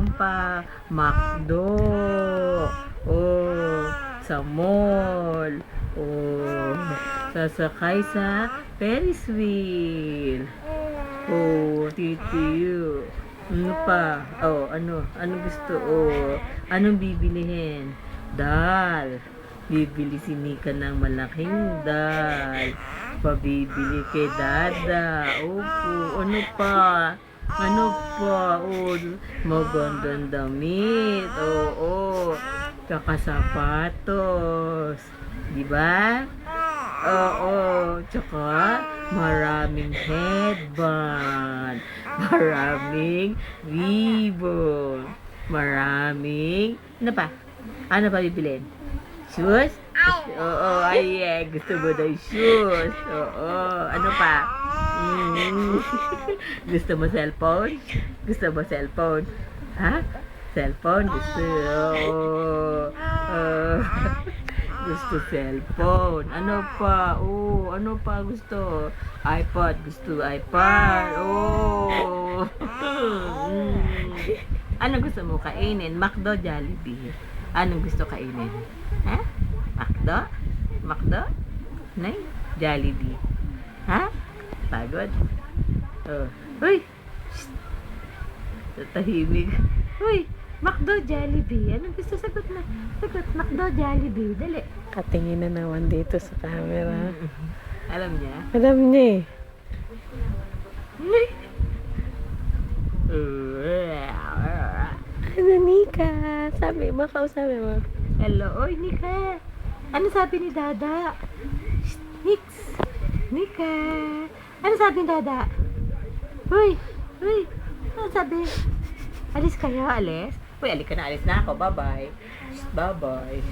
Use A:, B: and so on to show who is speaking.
A: Meron pa McDo. Oh, sa mall. Oh, sasakay sa Ferris wheel. Oh, titiyo. Ano pa? Oh, ano? Ano gusto? Oh, anong bibilihin? Dal. Bibili si Nika ng malaking dal. Pabibili kay Dada. Opo, ano pa? Ano pa? Oh, magandang damit. Oo. Tsaka sapatos. Di ba? Oo. Tsaka maraming headband. Maraming ribbon. Maraming... Ano pa? Ano pa bibilin? Shoes? Oo, ay, gusto mo daw shoes. Oo, ano pa? Gusto mo cellphone? Gusto mo cellphone? Ha? Cellphone? Gusto. Oo. Gusto cellphone. Ano pa? Oh, ano pa gusto? iPod. Gusto iPod. Oh. Ano gusto mo kainin? McDo, Jollibee. Anong gusto kainin? Ha? McDo? McDo? Nay? Jollibee. Ha? Pagod? Oh. Uy! Shh! Tahimik. Uy! McDo, Jollibee. Anong gusto? Sagot na. Sagot. McDo, Jollibee. Dali.
B: Katingin na naman dito sa camera.
A: Alam niya?
B: Alam niya eh. Ano, Nika? Sabi mo, kausapin mo.
A: Hello. Oy, Nika. Ano sabi ni Dada? Shh, Nix. Nika. Ano sabi ni Dada? Uy. Uy. Ano sabi? Alis kayo, alis? Uy, alik ka na, alis na ako. Bye-bye. Bye-bye.